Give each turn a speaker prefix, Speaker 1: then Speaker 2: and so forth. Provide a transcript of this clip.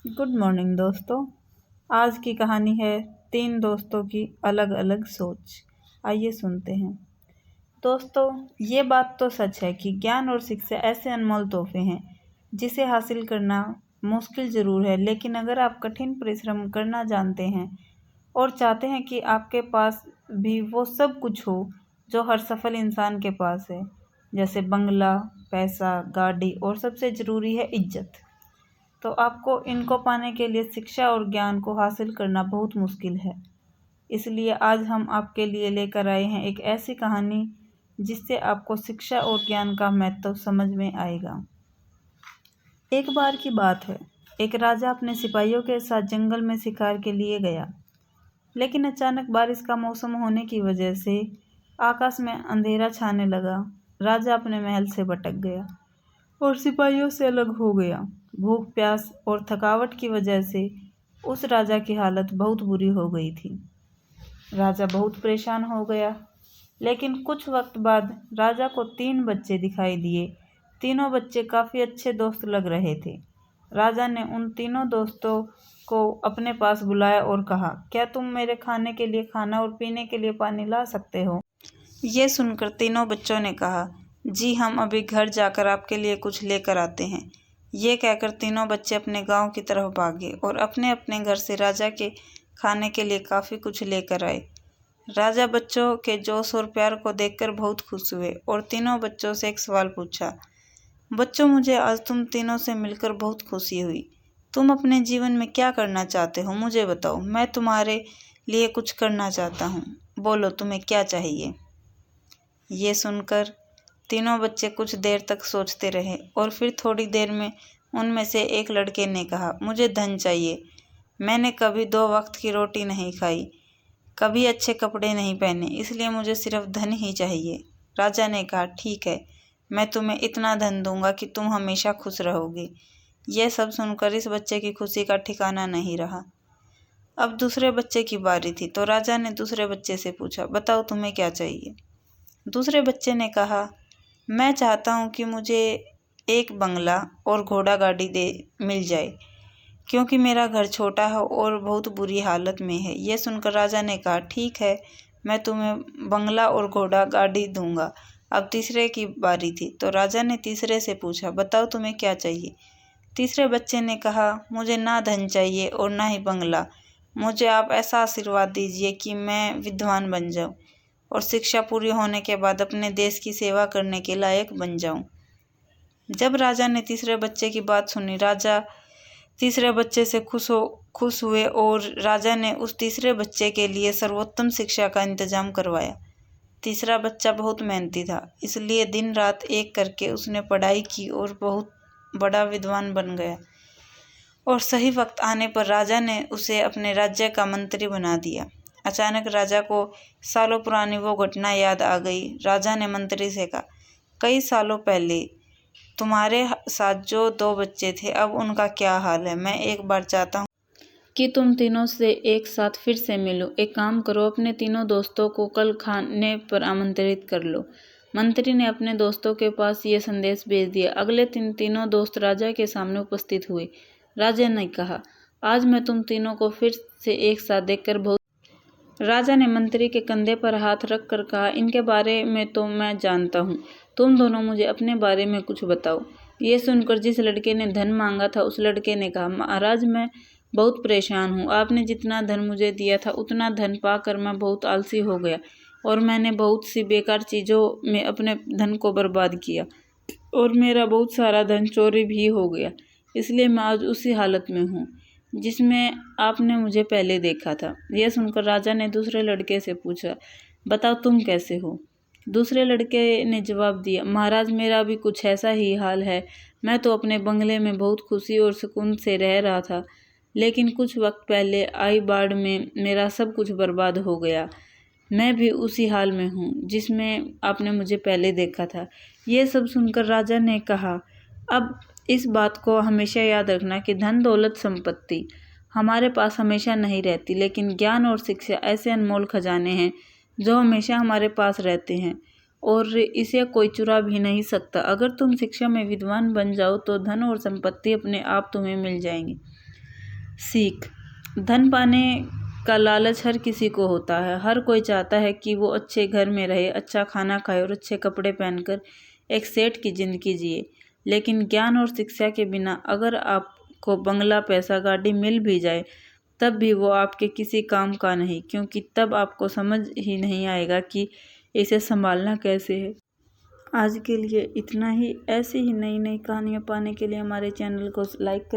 Speaker 1: Good morning दोस्तों। आज की कहानी है तीन दोस्तों की अलग अलग सोच। आइए सुनते हैं। दोस्तों, ये बात तो सच है कि ज्ञान और शिक्षा ऐसे अनमोल तोहफे हैं जिसे हासिल करना मुश्किल ज़रूर है, लेकिन अगर आप कठिन परिश्रम करना जानते हैं और चाहते हैं कि आपके पास भी वो सब कुछ हो जो हर सफल इंसान के पास है, जैसे बंगला, पैसा, गाड़ी और सबसे ज़रूरी है इज्जत, तो आपको इनको पाने के लिए शिक्षा और ज्ञान को हासिल करना बहुत मुश्किल है। इसलिए आज हम आपके लिए लेकर आए हैं एक ऐसी कहानी जिससे आपको शिक्षा और ज्ञान का महत्व समझ में आएगा। एक बार की बात है, एक राजा अपने सिपाहियों के साथ जंगल में शिकार के लिए गया, लेकिन अचानक बारिश का मौसम होने की वजह से आकाश में अंधेरा छाने लगा। राजा अपने महल से भटक गया और सिपाहियों से अलग हो गया। भूख, प्यास और थकावट की वजह से उस राजा की हालत बहुत बुरी हो गई थी। राजा बहुत परेशान हो गया, लेकिन कुछ वक्त बाद राजा को 3 बच्चे दिखाई दिए। तीनों बच्चे काफ़ी अच्छे दोस्त लग रहे थे। राजा ने उन तीनों दोस्तों को अपने पास बुलाया और कहा, क्या तुम मेरे खाने के लिए खाना और पीने के लिए पानी ला सकते हो? ये सुनकर तीनों बच्चों ने कहा, जी हम अभी घर जाकर आपके लिए कुछ लेकर आते हैं। ये कहकर तीनों बच्चे अपने गांव की तरफ भागे और अपने अपने घर से राजा के खाने के लिए काफ़ी कुछ लेकर आए। राजा बच्चों के जोश और प्यार को देखकर बहुत खुश हुए और तीनों बच्चों से एक सवाल पूछा, बच्चों मुझे आज तुम तीनों से मिलकर बहुत खुशी हुई। तुम अपने जीवन में क्या करना चाहते हो, मुझे बताओ। मैं तुम्हारे लिए कुछ करना चाहता हूँ। बोलो तुम्हें क्या चाहिए? ये सुनकर तीनों बच्चे कुछ देर तक सोचते रहे और फिर थोड़ी देर में उनमें से एक लड़के ने कहा, मुझे धन चाहिए। मैंने कभी 2 वक्त की रोटी नहीं खाई, कभी अच्छे कपड़े नहीं पहने, इसलिए मुझे सिर्फ धन ही चाहिए। राजा ने कहा, ठीक है, मैं तुम्हें इतना धन दूंगा कि तुम हमेशा खुश रहोगे। यह सब सुनकर इस बच्चे की खुशी का ठिकाना नहीं रहा। अब दूसरे बच्चे की बारी थी, तो राजा ने दूसरे बच्चे से पूछा, बताओ तुम्हें क्या चाहिए? दूसरे बच्चे ने कहा, मैं चाहता हूँ कि मुझे एक बंगला और घोड़ा गाड़ी दे मिल जाए, क्योंकि मेरा घर छोटा है और बहुत बुरी हालत में है। यह सुनकर राजा ने कहा, ठीक है, मैं तुम्हें बंगला और घोड़ा गाड़ी दूंगा। अब तीसरे की बारी थी, तो राजा ने तीसरे से पूछा, बताओ तुम्हें क्या चाहिए? तीसरे बच्चे ने कहा, मुझे ना धन चाहिए और ना ही बंगला, मुझे आप ऐसा आशीर्वाद दीजिए कि मैं विद्वान बन जाऊं और शिक्षा पूरी होने के बाद अपने देश की सेवा करने के लायक बन जाऊं। जब राजा ने तीसरे बच्चे की बात सुनी, राजा तीसरे बच्चे से खुश हुए और राजा ने उस तीसरे बच्चे के लिए सर्वोत्तम शिक्षा का इंतजाम करवाया। तीसरा बच्चा बहुत मेहनती था, इसलिए दिन रात एक करके उसने पढ़ाई की और बहुत बड़ा विद्वान बन गया। और सही वक्त आने पर राजा ने उसे अपने राज्य का मंत्री बना दिया। अचानक राजा को सालों पुरानी वो घटना याद आ गई। राजा ने मंत्री से कहा, कई सालों पहले तुम्हारे साथ जो 2 बच्चे थे, अब उनका क्या हाल है? मैं एक बार चाहता हूँ कि तुम तीनों से एक साथ फिर से मिलो। एक काम करो, अपने तीनों दोस्तों को कल खाने पर आमंत्रित कर लो। मंत्री ने अपने दोस्तों के पास ये संदेश भेज दिया। अगले दिन तीनों दोस्त राजा के सामने उपस्थित हुए। राजा ने कहा, आज मैं तुम तीनों को फिर से एक साथ देखकर बहुत। राजा ने मंत्री के कंधे पर हाथ रख कर कहा, इनके बारे में तो मैं जानता हूँ, तुम दोनों मुझे अपने बारे में कुछ बताओ। ये सुनकर जिस लड़के ने धन मांगा था, उस लड़के ने कहा, महाराज मैं बहुत परेशान हूँ। आपने जितना धन मुझे दिया था, उतना धन पाकर मैं बहुत आलसी हो गया और मैंने बहुत सी बेकार चीज़ों में अपने धन को बर्बाद किया और मेरा बहुत सारा धन चोरी भी हो गया। इसलिए मैं आज उसी हालत में हूँ जिसमें आपने मुझे पहले देखा था। यह सुनकर राजा ने दूसरे लड़के से पूछा, बताओ तुम कैसे हो? दूसरे लड़के ने जवाब दिया, महाराज मेरा भी कुछ ऐसा ही हाल है। मैं तो अपने बंगले में बहुत खुशी और सुकून से रह रहा था, लेकिन कुछ वक्त पहले आई बाढ़ में मेरा सब कुछ बर्बाद हो गया। मैं भी उसी हाल में हूँ जिसमें आपने मुझे पहले देखा था। ये सब सुनकर राजा ने कहा, अब इस बात को हमेशा याद रखना कि धन दौलत संपत्ति हमारे पास हमेशा नहीं रहती, लेकिन ज्ञान और शिक्षा ऐसे अनमोल खजाने हैं जो हमेशा हमारे पास रहते हैं और इसे कोई चुरा भी नहीं सकता। अगर तुम शिक्षा में विद्वान बन जाओ तो धन और संपत्ति अपने आप तुम्हें मिल जाएंगी। सीख। धन पाने का लालच हर किसी को होता है। हर कोई चाहता है कि वो अच्छे घर में रहे, अच्छा खाना खाए और अच्छे कपड़े पहनकर एक सेठ की ज़िंदगी जिए। लेकिन ज्ञान और शिक्षा के बिना अगर आपको बंगला, पैसा, गाड़ी मिल भी जाए तब भी वो आपके किसी काम का नहीं, क्योंकि तब आपको समझ ही नहीं आएगा कि इसे संभालना कैसे है। आज के लिए इतना ही। ऐसी ही नई नई कहानियाँ पाने के लिए हमारे चैनल को लाइक करें।